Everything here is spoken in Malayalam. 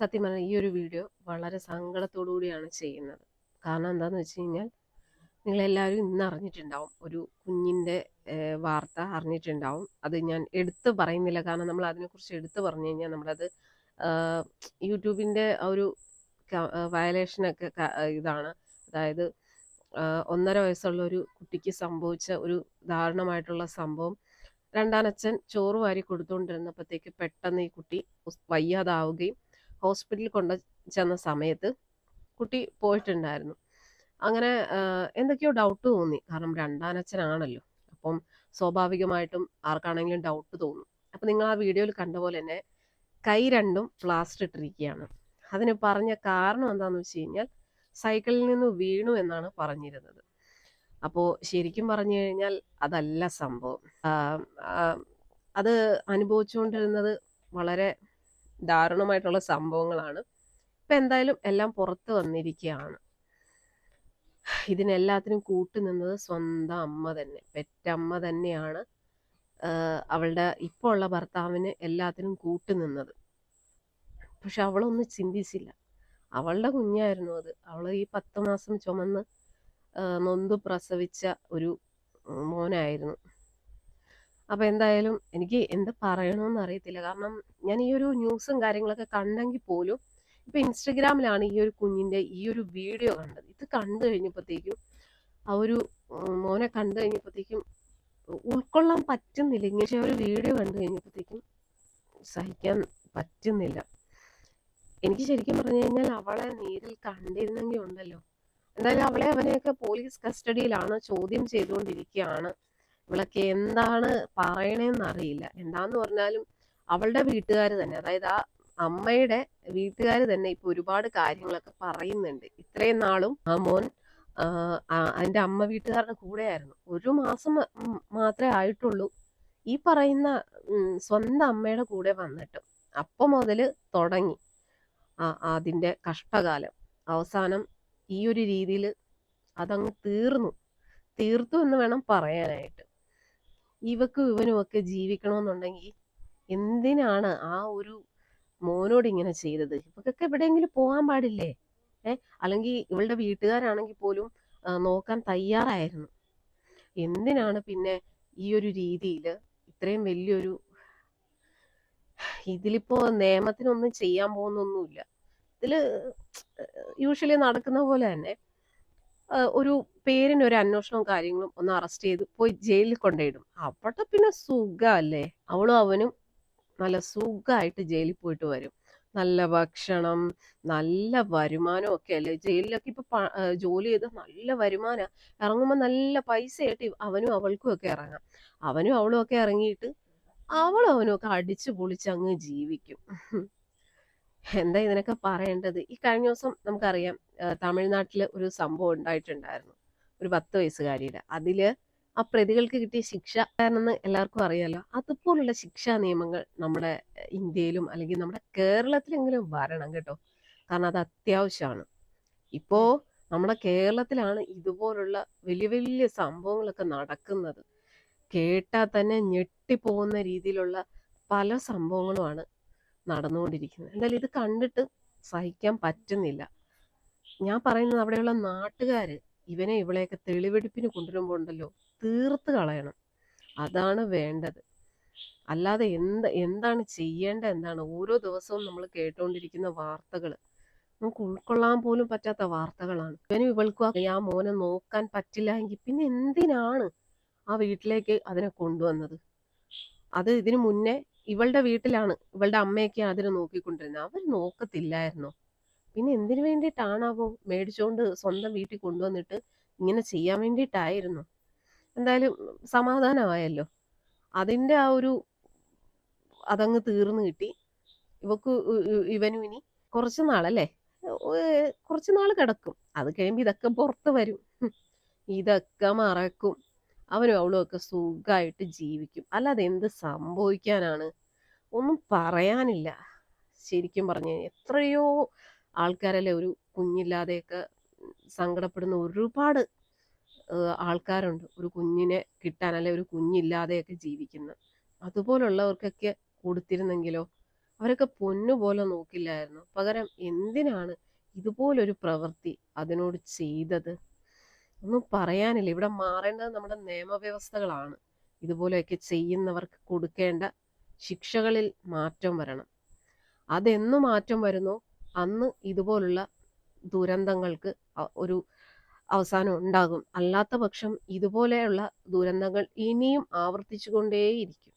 സത്യം പറഞ്ഞാൽ ഈ ഒരു വീഡിയോ വളരെ സങ്കടത്തോടു കൂടിയാണ് ചെയ്യുന്നത്. കാരണം എന്താന്ന് വെച്ച് കഴിഞ്ഞാൽ നിങ്ങളെല്ലാവരും ഇന്ന് അറിഞ്ഞിട്ടുണ്ടാവും. ഒരു കുഞ്ഞിൻ്റെ വാർത്ത അറിഞ്ഞിട്ടുണ്ടാവും. അത് ഞാൻ എടുത്ത് പറയുന്നില്ല. കാരണം നമ്മൾ അതിനെക്കുറിച്ച് എടുത്ത് പറഞ്ഞു കഴിഞ്ഞാൽ നമ്മളത് ആഹ്, യൂട്യൂബിൻ്റെ ആ ഒരു വയലേഷനൊക്കെ ഇതാണ്. അതായത് 1.5 വയസ്സുള്ള ഒരു കുട്ടിക്ക് സംഭവിച്ച ഒരു ദാരുണമായിട്ടുള്ള സംഭവം. രണ്ടാനച്ഛൻ ചോറ് വാരി കൊടുത്തുകൊണ്ടിരുന്നപ്പോഴത്തേക്ക് പെട്ടെന്ന് ഈ കുട്ടി വയ്യാതാവുകയും ഹോസ്പിറ്റലിൽ കൊണ്ട് ചെന്ന സമയത്ത് കുട്ടി പോയിട്ടുണ്ടായിരുന്നു. അങ്ങനെ എന്തൊക്കെയോ ഡൗട്ട് തോന്നി. കാരണം രണ്ടാനച്ഛനാണല്ലോ. അപ്പം സ്വാഭാവികമായിട്ടും ആർക്കാണെങ്കിലും ഡൗട്ട് തോന്നും. അപ്പം നിങ്ങൾ ആ വീഡിയോയിൽ കണ്ട പോലെ തന്നെ കൈ രണ്ടും പ്ലാസ്റ്റർ ഇട്ടിരിക്കുകയാണ്. അതിന് പറഞ്ഞ കാരണം എന്താണെന്ന് വെച്ച് കഴിഞ്ഞാൽ സൈക്കിളിൽ നിന്ന് വീണു എന്നാണ് പറഞ്ഞിരുന്നത്. അപ്പോൾ ശരിക്കും പറഞ്ഞു കഴിഞ്ഞാൽ അതല്ല സംഭവം. അത് അനുഭവിച്ചുകൊണ്ടിരുന്നത് വളരെ ദാരുണമായിട്ടുള്ള സംഭവങ്ങളാണ്. ഇപ്പം എന്തായാലും എല്ലാം പുറത്ത് വന്നിരിക്കുകയാണ്. ഇതിനെല്ലാത്തിനും കൂട്ടുനിന്നത് സ്വന്തം അമ്മ തന്നെ, പെറ്റമ്മ തന്നെയാണ്. അവളുടെ ഇപ്പോൾ ഉള്ള ഭർത്താവിന് എല്ലാത്തിനും കൂട്ടുനിന്നത്. പക്ഷെ അവളൊന്നും ചിന്തിച്ചില്ല. അവളുടെ കുഞ്ഞായിരുന്നു അത്. അവൾ ഈ 10 മാസം ചുമന്ന് നൊന്ത് പ്രസവിച്ച ഒരു മോനായിരുന്നു. അപ്പം എന്തായാലും എനിക്ക് എന്ത് പറയണമെന്ന് അറിയത്തില്ല. കാരണം ഞാൻ ഈ ഒരു ന്യൂസും കാര്യങ്ങളൊക്കെ കണ്ടെങ്കിൽ പോലും ഇപ്പം ഇൻസ്റ്റഗ്രാമിലാണ് ഈ ഒരു കുഞ്ഞിൻ്റെ ഈ ഒരു വീഡിയോ കണ്ടത്. ഇത് കണ്ടു കഴിഞ്ഞപ്പോഴത്തേക്കും ആ ഒരു മോനെ കണ്ടു കഴിഞ്ഞപ്പോഴത്തേക്കും ഉൾക്കൊള്ളാൻ പറ്റുന്നില്ല. ഇങ്ങനെ ഒരു വീഡിയോ കണ്ടു കഴിഞ്ഞപ്പോഴത്തേക്കും സഹിക്കാൻ പറ്റുന്നില്ല. എനിക്ക് ശരിക്കും പറഞ്ഞു കഴിഞ്ഞാൽ അവളെ നേരിൽ കണ്ടിരുന്നെങ്കിൽ ഉണ്ടല്ലോ. എന്തായാലും അവനെയൊക്കെ പോലീസ് കസ്റ്റഡിയിലാണ്, ചോദ്യം ചെയ്തുകൊണ്ടിരിക്കുകയാണ്. ഇവളൊക്കെ എന്താണ് പറയണേന്ന് അറിയില്ല. എന്താന്ന് പറഞ്ഞാലും അവളുടെ വീട്ടുകാർ തന്നെ, അതായത് ആ അമ്മയുടെ വീട്ടുകാർ തന്നെ ഇപ്പൊ ഒരുപാട് കാര്യങ്ങളൊക്കെ പറയുന്നുണ്ട്. ഇത്രയും നാളും ആ മോൻ അതിന്റെ അമ്മ വീട്ടുകാരുടെ കൂടെയായിരുന്നു. 1 മാസം മാത്രമേ ആയിട്ടുള്ളൂ ഈ പറയുന്ന സ്വന്തം അമ്മയുടെ കൂടെ വന്നിട്ട്. അപ്പം മുതല് തുടങ്ങി അതിന്റെ കഷ്ടകാലം. അവസാനം ഈ ഒരു രീതിയിൽ അതങ്ങ് തീർത്തു എന്ന് വേണം പറയാനായിട്ട്. ഇവക്കും ഇവനും ഒക്കെ ജീവിക്കണമെന്നുണ്ടെങ്കിൽ എന്തിനാണ് ആ ഒരു മോനോട് ഇങ്ങനെ ചെയ്തത്? ഇവക്കൊക്കെ എവിടെയെങ്കിലും പോകാൻ പാടില്ലേ? അല്ലെങ്കിൽ ഇവളുടെ വീട്ടുകാരാണെങ്കിൽ പോലും നോക്കാൻ തയ്യാറായിരുന്നു. എന്തിനാണ് പിന്നെ ഈ ഒരു രീതിയിൽ ഇത്രയും വലിയൊരു ഇതിലിപ്പോ നിയമത്തിനൊന്നും ചെയ്യാൻ പോകുന്നൊന്നുമില്ല. ഇതില് യൂഷ്വലി നടക്കുന്ന പോലെ തന്നെ ഒരു പേരിന് ഒരു അന്വേഷണവും കാര്യങ്ങളും ഒന്ന് അറസ്റ്റ് ചെയ്ത് പോയി ജയിലിൽ കൊണ്ടുപോയിടും. അവിടെ പിന്നെ സുഖല്ലേ. അവളും അവനും നല്ല സുഖമായിട്ട് ജയിലിൽ പോയിട്ട് വരും. നല്ല ഭക്ഷണം, നല്ല വരുമാനം ഒക്കെ അല്ലേ. ജയിലിലൊക്കെ ഇപ്പൊ ജോലി ചെയ്ത് നല്ല വരുമാനം. ഇറങ്ങുമ്പോൾ നല്ല പൈസയായിട്ട് അവനും അവൾക്കും ഒക്കെ ഇറങ്ങാം. അവനും അവളും ഒക്കെ ഇറങ്ങിയിട്ട് അവളും അവനും ഒക്കെ അടിച്ചു പൊളിച്ച് അങ്ങ് ജീവിക്കും. എന്താ ഇതിനൊക്കെ പറയേണ്ടത്? ഈ കഴിഞ്ഞ ദിവസം നമുക്കറിയാം തമിഴ്നാട്ടിൽ ഒരു സംഭവം ഉണ്ടായിട്ടുണ്ടായിരുന്നു. ഒരു 10 വയസ്സുകാരിയുടെ. അതില് ആ പ്രതികൾക്ക് കിട്ടിയ ശിക്ഷ എന്ന് എല്ലാവർക്കും അറിയാലോ. അതുപോലുള്ള ശിക്ഷാ നിയമങ്ങൾ നമ്മുടെ ഇന്ത്യയിലും അല്ലെങ്കിൽ നമ്മുടെ കേരളത്തിലെങ്കിലും വരണം കേട്ടോ. കാരണം അത് അത്യാവശ്യമാണ്. ഇപ്പോ നമ്മുടെ കേരളത്തിലാണ് ഇതുപോലുള്ള വലിയ വലിയ സംഭവങ്ങളൊക്കെ നടക്കുന്നത്. കേട്ടാൽ തന്നെ ഞെട്ടിപ്പോകുന്ന രീതിയിലുള്ള പല സംഭവങ്ങളുമാണ് നടന്നുകൊണ്ടിരിക്കുന്നത്. എന്തായാലും ഇത് കണ്ടിട്ട് സഹിക്കാൻ പറ്റുന്നില്ല. ഞാൻ പറയുന്നത് അവിടെയുള്ള നാട്ടുകാര് ഇവനെ ഇവളെയൊക്കെ തെളിവെടുപ്പിന് കൊണ്ടുവരുമ്പോൾ ഉണ്ടല്ലോ, തീർത്ത് കളയണം. അതാണ് വേണ്ടത്. അല്ലാതെ എന്താണ് ചെയ്യേണ്ടത്? എന്താണ് ഓരോ ദിവസവും നമ്മൾ കേട്ടുകൊണ്ടിരിക്കുന്ന വാർത്തകൾ നമുക്ക് ഉൾക്കൊള്ളാൻ പോലും പറ്റാത്ത വാർത്തകളാണ്. ഇവനും ഇവൾക്കും ആ മോനെ നോക്കാൻ പറ്റില്ല എങ്കിൽ പിന്നെ എന്തിനാണ് ആ വീട്ടിലേക്ക് അതിനെ കൊണ്ടുവന്നത്? അത് ഇതിനു മുന്നേ ഇവളുടെ വീട്ടിലാണ് ഇവളുടെ അമ്മയൊക്കെ അതിനെ നോക്കിക്കൊണ്ടിരുന്നത്. അവർ നോക്കത്തില്ലായിരുന്നോ? പിന്നെ എന്തിനു വേണ്ടിയിട്ടാണാവോ മേടിച്ചോണ്ട് സ്വന്തം വീട്ടിൽ കൊണ്ടുവന്നിട്ട് ഇങ്ങനെ ചെയ്യാൻ വേണ്ടിയിട്ടായിരുന്നു. എന്തായാലും സമാധാനമായല്ലോ. അതിന്റെ ആ ഒരു അതങ്ങ് തീർന്നു കിട്ടി. ഇവനും ഇനി കുറച്ച് നാളല്ലേ, കുറച്ച് നാൾ കിടക്കും. അത് കഴിയുമ്പോൾ ഇതൊക്കെ പുറത്ത് വരും. ഇതൊക്കെ മറക്കും. അവനും അവളും ഒക്കെ സുഖമായിട്ട് ജീവിക്കും. അല്ലാതെ എന്ത് സംഭവിക്കാനാണ്? ഒന്നും പറയാനില്ല. ശരിക്കും പറഞ്ഞു എത്രയോ ആൾക്കാരല്ലേ ഒരു കുഞ്ഞില്ലാതെയൊക്കെ സങ്കടപ്പെടുന്ന ഒരുപാട് ആൾക്കാരുണ്ട്. ഒരു കുഞ്ഞിനെ കിട്ടാൻ, അല്ലെ ഒരു കുഞ്ഞില്ലാതെയൊക്കെ ജീവിക്കുന്ന. അതുപോലുള്ളവർക്കൊക്കെ കൊടുത്തിരുന്നെങ്കിലോ, അവരൊക്കെ പൊന്നുപോലെ നോക്കില്ലായിരുന്നോ? പകരം എന്തിനാണ് ഇതുപോലൊരു പ്രവൃത്തി അതിനോട് ചെയ്തത്? ഒന്നും പറയാനില്ല. ഇവിടെ മാറേണ്ടത് നമ്മുടെ നിയമവ്യവസ്ഥകളാണ്. ഇതുപോലെയൊക്കെ ചെയ്യുന്നവർക്ക് കൊടുക്കേണ്ട ശിക്ഷകളിൽ മാറ്റം വരണം. അതെന്ന് മാറ്റം വരുന്നോ അന്ന് ഇതുപോലുള്ള ദുരന്തങ്ങൾക്ക് ഒരു അവസാനം ഉണ്ടാകും. അല്ലാത്ത പക്ഷം ഇതുപോലെയുള്ള ദുരന്തങ്ങൾ ഇനിയും ആവർത്തിച്ചുകൊണ്ടേയിരിക്കും.